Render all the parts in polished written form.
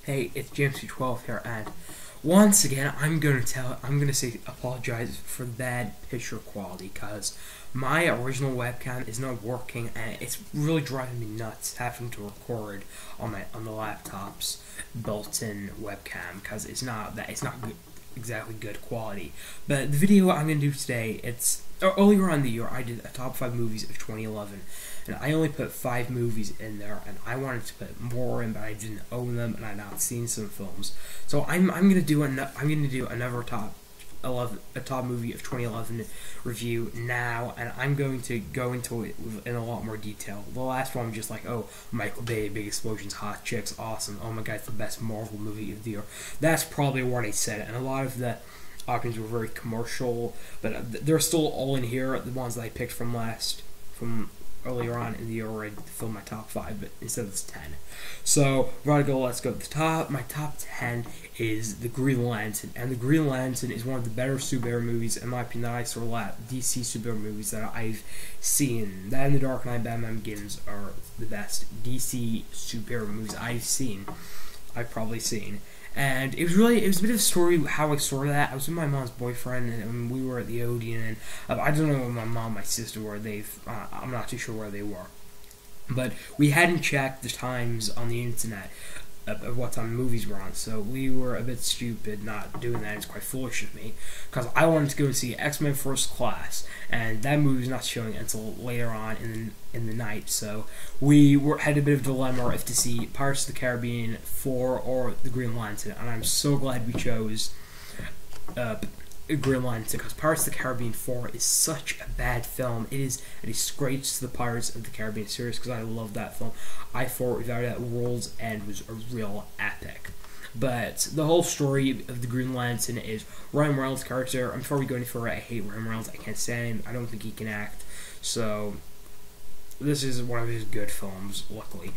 Hey, it's James12 here, and once again, I'm gonna say apologize for bad picture quality, cause my original webcam is not working, and it's really driving me nuts having to record on the laptop's built-in webcam, cause it's not good, exactly good quality. But the video I'm gonna do today, earlier on in the year, I did a top 5 movies of 2011, and I only put 5 movies in there, and I wanted to put more in, but I didn't own them, and I'd not seen some films. So I'm gonna do another top movie of 2011 review now, and I'm going to go into it in a lot more detail. The last one was just like, oh, Michael Bay, big explosions, hot chicks, awesome. Oh my god, it's the best Marvel movie of the year. That's probably what I said, and a lot of the options were very commercial, but they're still all in here. The ones that I picked from earlier on in the year where I filmed my top 5, but instead it's 10. So, let's go to the top. My top 10 is The Green Lantern, and The Green Lantern is one of the better superhero movies, in my opinion, that I saw DC superhero movies that I've seen. That and The Dark Knight, Batman Begins are the best DC superhero movies I've probably seen. And it was a bit of a story how I saw that. I was with my mom's boyfriend, and we were at the Odeon, and I don't know where my mom and my sister were. I'm not too sure where they were. But we hadn't checked the times on the internet of what time movies were on, so we were a bit stupid not doing that. It's quite foolish of me, because I wanted to go and see X-Men First Class, and that movie was not showing until later on in the night, so we had a bit of a dilemma if to see Pirates of the Caribbean 4 or The Green Lantern, and I'm so glad we chose Green Lantern, because Pirates of the Caribbean 4 is such a bad film. It is a disgrace to the Pirates of the Caribbean series, because I love that film. I thought without that, World's End was a real epic. But the whole story of the Green Lantern is Ryan Reynolds' character. Before we go any further, I hate Ryan Reynolds. I can't stand him. I don't think he can act. So this is one of his good films, luckily.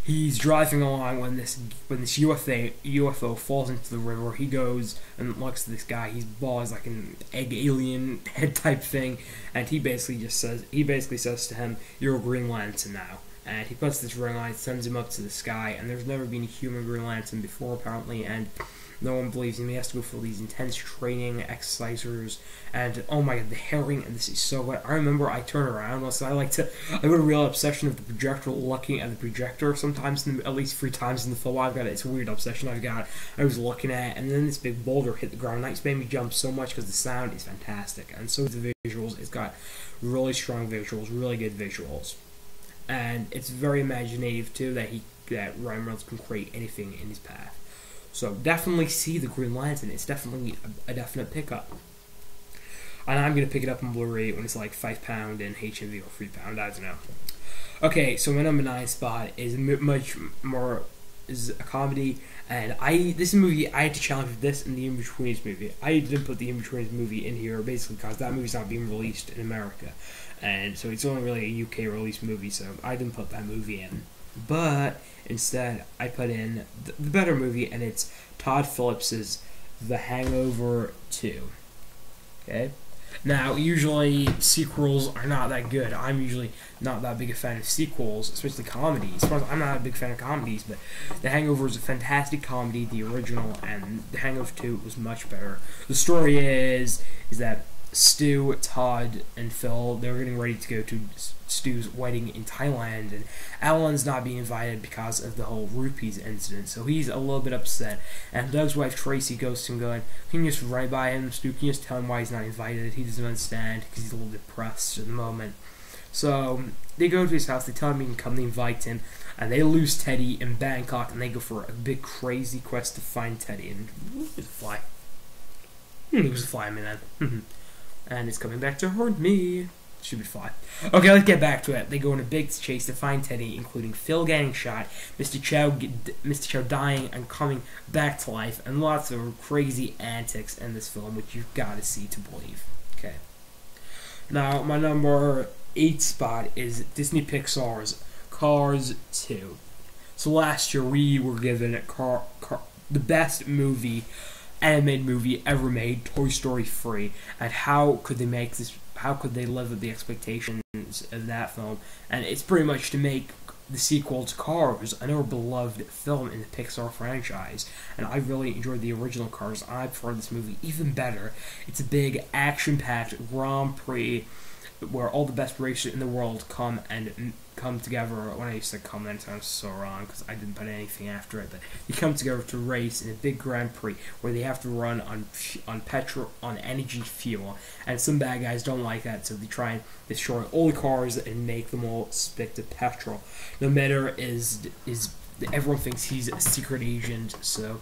He's driving along when this UFO falls into the river. He goes and looks at this guy. He's bald, as like an egg alien head type thing, and he basically says to him, "You're a Green Lantern now." And he puts this ring on, sends him up to the sky, and there's never been a human Green Lantern before, apparently, and no one believes him. He has to go through these intense training exercises, and oh my god, the herring, and this is so good. I remember I turn around, so I got a real obsession of the projector, looking at the projector sometimes, at least 3 times in the film. It's a weird obsession I was looking at, and then this big boulder hit the ground, and that just made me jump so much, because the sound is fantastic, and so the visuals. It's got really strong visuals, really good visuals. And it's very imaginative too that Ryan Reynolds can create anything in his path. So definitely see The Green Lantern. It's definitely a definite pickup. And I'm gonna pick it up on Blu-ray when it's like £5 and HMV or £3. I don't know. Okay, so my number 9 spot is is a comedy, and this movie I had to challenge with this and the In-Betweeners movie. I didn't put the In-Betweeners movie in here basically because that movie's not being released in America, and so it's only really a UK released movie, so I didn't put that movie in. But instead, I put in the better movie, and it's Todd Phillips's The Hangover 2. Okay? Now, usually sequels are not that good. I'm usually not that big a fan of sequels, especially comedies. I'm not a big fan of comedies, but The Hangover is a fantastic comedy, the original, and The Hangover 2 was much better. The story is that Stu, Todd, and Phil, they're getting ready to go to Stu's wedding in Thailand, and Alan's not being invited because of the whole rupees incident, so he's a little bit upset. And Doug's wife Tracy goes to him going, "Can you just run by him, Stu? Can you just tell him why he's not invited? He doesn't understand because he's a little depressed at the moment." So they go to his house, they tell him he can come, they invite him, and they lose Teddy in Bangkok, and they go for a big crazy quest to find Teddy. And it was a fly. It was a fly, I mean that. And it's coming back to haunt me. Stupid fly. Okay, let's get back to it. They go on a big chase to find Teddy, including Phil getting shot, Mr. Chow dying and coming back to life, and lots of crazy antics in this film, which you've got to see to believe. Okay. Now, my number 8 spot is Disney Pixar's Cars 2. So last year we were given the best animated movie ever made, Toy Story 3, and how could they live up the expectations of that film? And it's pretty much to make the sequel to Cars, another beloved film in the Pixar franchise, and I really enjoyed the original Cars. I prefer this movie even better. It's a big, action-packed Grand Prix where all the best racers in the world come together. When I used to come, that sounds so wrong because I didn't put anything after it, but they come together to race in a big Grand Prix where they have to run on petrol, on energy fuel, and some bad guys don't like that, so they try and destroy all the cars and make them all stick to petrol. No matter is everyone thinks he's a secret agent, so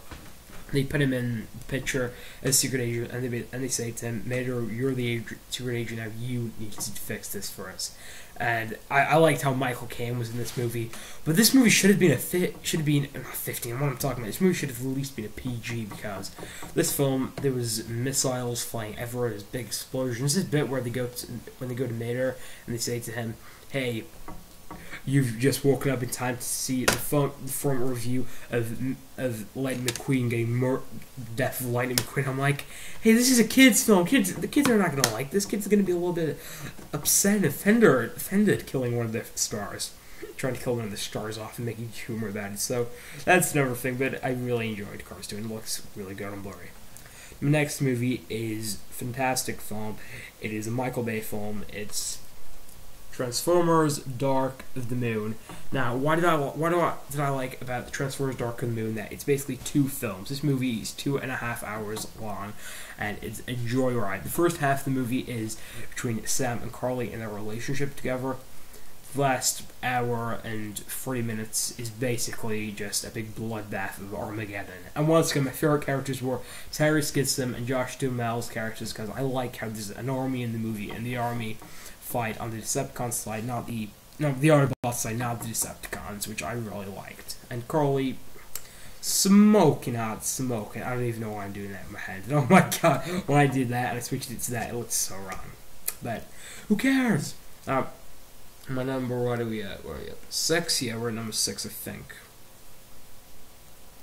they put him in the picture as secret agent, and they say to him, "Mater, you're the secret agent now. You need to fix this for us." And I liked how Michael Caine was in this movie, but this movie should have been not 15. What I'm talking about, this movie should have at least been a PG, because this film there was missiles flying everywhere. There's big explosions. This bit where when they go to Mater and they say to him, "Hey, you've just woken up in time to see the front review of Lightning McQueen getting death of Lightning McQueen." I'm like, hey, this is a kids' film. The kids are not gonna like this. Kids are gonna be a little bit upset and offended killing one of the stars, trying to kill one of the stars off and making humor about it. So that's another thing. But I really enjoyed Cars 2. It looks really good on Blu-ray. The next movie is a fantastic film. It is a Michael Bay film. It's Transformers: Dark of the Moon. Now, what did I like about Transformers: Dark of the Moon? That it's basically two films. This movie is 2.5 hours long, and it's a joyride. The first half of the movie is between Sam and Carly and their relationship together. The last hour and 40 minutes is basically just a big bloodbath of Armageddon. And once again, my favorite characters were Terry Skitsum and Josh Duhamel's characters, because I like how there's an army in the movie, and the army fight on the Decepticons side, the Autobots side, not the Decepticons, which I really liked. And Carly, smoking. I don't even know why I'm doing that in my head. Oh my god, when I did that and I switched it to that, it looked so wrong. But who cares? My number, what are we at? 6? Yeah, we're at number 6, I think.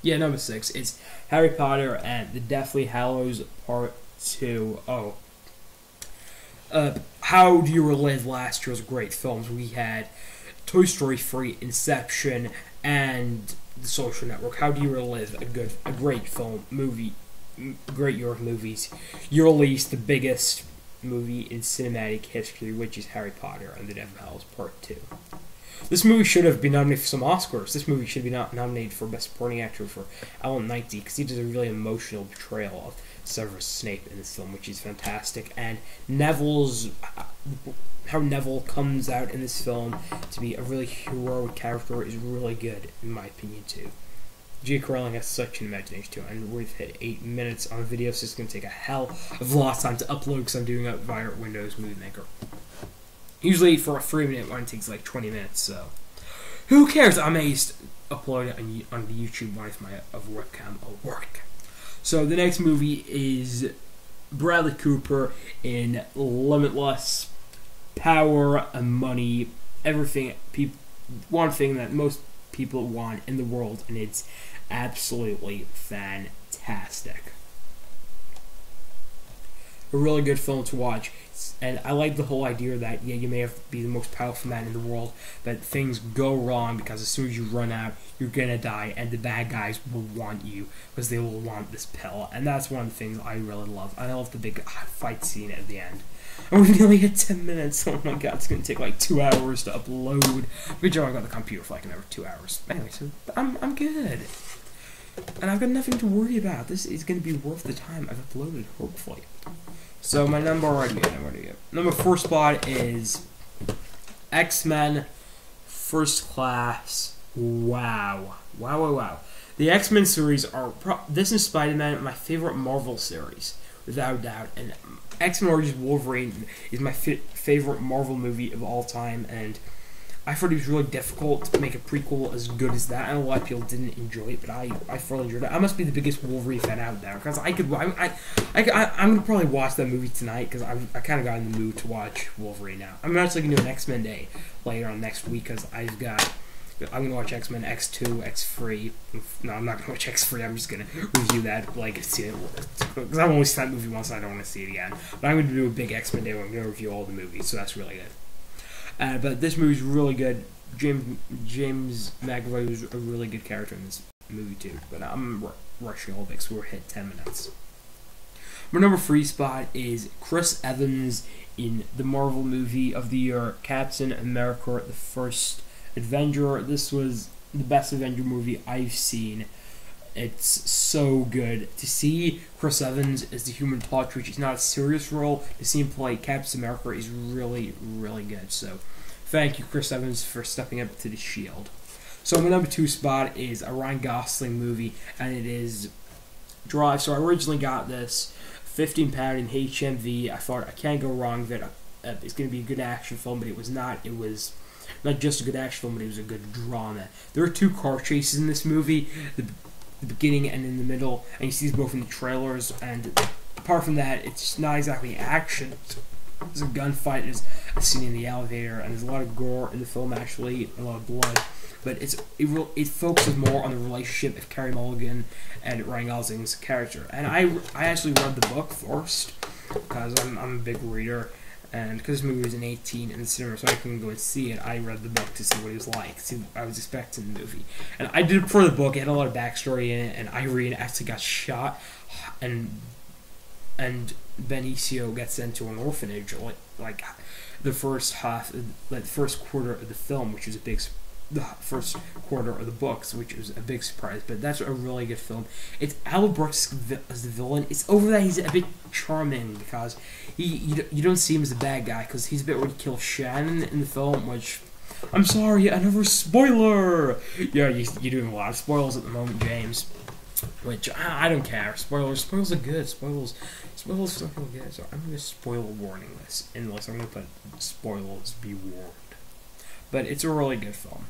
Yeah, number 6. It's Harry Potter and the Deathly Hallows Part 2. Oh. How Do You Relive last year's great films? We had Toy Story 3, Inception, and The Social Network. How Do You Relive a great great year of movies? You released the biggest movie in cinematic history, which is Harry Potter and the Deathly Hallows Part 2. This movie should have been nominated for some Oscars. This movie should be nominated for Best Supporting Actor for Alan Knighty, because he does a really emotional portrayal of Severus Snape in this film, which is fantastic. And how Neville comes out in this film to be a really heroic character is really good, in my opinion, too. J.K. Rowling has such an imagination, too, and we've hit 8 minutes on a video, so it's going to take a hell of a lot of time to upload, because I'm doing it via Windows Movie Maker. Usually, for a 3-minute one, it takes like 20 minutes, so who cares? I may upload it on the YouTube one if my webcam will work. So the next movie is Bradley Cooper in Limitless. Power and money, everything. One thing that most people want in the world, and it's absolutely fantastic. A really good film to watch, and I like the whole idea that, yeah, you may have to be the most powerful man in the world, but things go wrong because as soon as you run out, you're gonna die, and the bad guys will want you because they will want this pill, and that's one of the things I really love. I love the big fight scene at the end. And we've nearly hit 10 minutes. Oh my god, it's gonna take like 2 hours to upload. Good job, I got the computer for like another 2 hours. Anyway, so I'm good. And I've got nothing to worry about. This is gonna be worth the time I've uploaded, hopefully. So my number 4 spot is X-Men First Class. Wow. The X-Men series are this and Spider-Man, my favorite Marvel series, without doubt. And X-Men Origins Wolverine is my favorite Marvel movie of all time, and I thought it was really difficult to make a prequel as good as that. I know a lot of people didn't enjoy it, but I thoroughly enjoyed it. I must be the biggest Wolverine fan out there, because I'm gonna probably watch that movie tonight, because I kind of got in the mood to watch Wolverine now. I'm actually gonna do an X-Men Day later on next week, because I'm gonna watch X-Men X2, X3. No, I'm not gonna watch X3. I'm just gonna review that, like, see it, because I've only seen that movie once and I don't want to see it again. But I'm gonna do a big X-Men Day where I'm gonna review all the movies, so that's really good. But this movie's really good. James McAvoy was a really good character in this movie too. But I'm rushing a little bit because we're hit 10 minutes. My number 3 spot is Chris Evans in the Marvel movie of the year, Captain America: The First Avenger. This was the best Avenger movie I've seen. It's so good to see Chris Evans as the Human Torch, which is not a serious role. To see him play Captain America is really, really good. So, thank you, Chris Evans, for stepping up to the shield. So, my number 2 spot is a Ryan Gosling movie, and it is Drive. So, I originally got this £15 in HMV. I thought I can't go wrong with it. It's going to be a good action film, but it was not. It was not just a good action film, but it was a good drama. There are 2 car chases in this movie, the beginning and in the middle, and you see these both in the trailers, and apart from that, it's not exactly action. There's a gunfight, there's a scene in the elevator, and there's a lot of gore in the film, actually, a lot of blood, but it focuses more on the relationship of Carey Mulligan and Ryan Gosling's character. And I actually read the book first, because I'm a big reader, and because this movie was in 18 in the cinema, so I couldn't go and see it, I read the book to see what it was like, see what I was expecting the movie. And I did it for the book. It had a lot of backstory in it, and Irene actually got shot, and Benicio gets sent to an orphanage, like the first quarter of the film, which was the first quarter of the books, which was a big surprise. But that's a really good film. It's Al Brooks as the villain. It's over that he's a bit charming, because you don't see him as a bad guy, because he's a bit where he kills Shannon in the film, which, I'm sorry, another spoiler! Yeah, you're doing a lot of spoilers at the moment, James. Which, I don't care. Spoilers are good. Spoilers are good. So I'm going to spoiler warning this, unless I'm going to put spoilers be warned. But it's a really good film.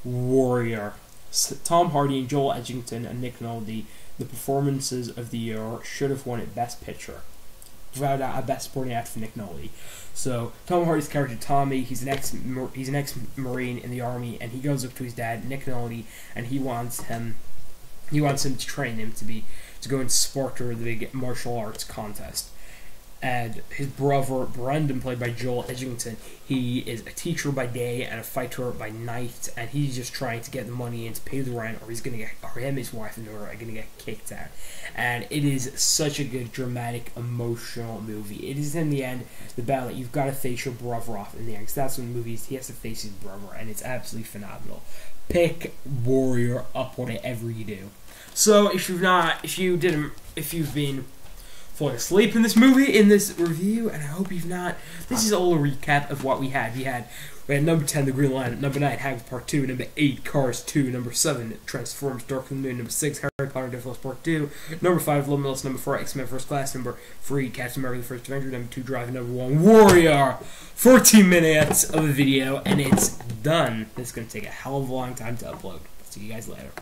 Warrior. Tom Hardy and Joel Edgerton and Nick Nolte, the performances of the year, should have won it Best Picture. Without a Best Supporting Actor for Nick Nolte. So Tom Hardy's character Tommy, he's an ex-Marine in the Army, and he goes up to his dad, Nick Nolte, and he wants him to train him to go and Sparta, the big martial arts contest. And his brother Brendan, played by Joel Edgerton, he is a teacher by day and a fighter by night, and he's just trying to get the money in to pay the rent, or him and his wife and daughter are gonna get kicked out. And it is such a good, dramatic, emotional movie. It is, in the end, the battle that you've got to face your brother off in the end, because that's when the movie is, he has to face his brother, and it's absolutely phenomenal. Pick Warrior up whatever you do. So if you've been falling asleep in this movie, in this review, and I hope you've not, this is all a recap of what we had. We had number 10, The Green Line, number 9, Hangover Part 2, number 8, Cars 2, number 7, Transformers Dark of the Moon, number 6, Harry Potter and the Philosopher's Part 2, number 5, Limitless, number 4, X-Men First Class, number 3, Captain America: The First Avenger, number 2, Drive, number 1, Warrior. 14 minutes of a video, and it's done. This is going to take a hell of a long time to upload. See you guys later.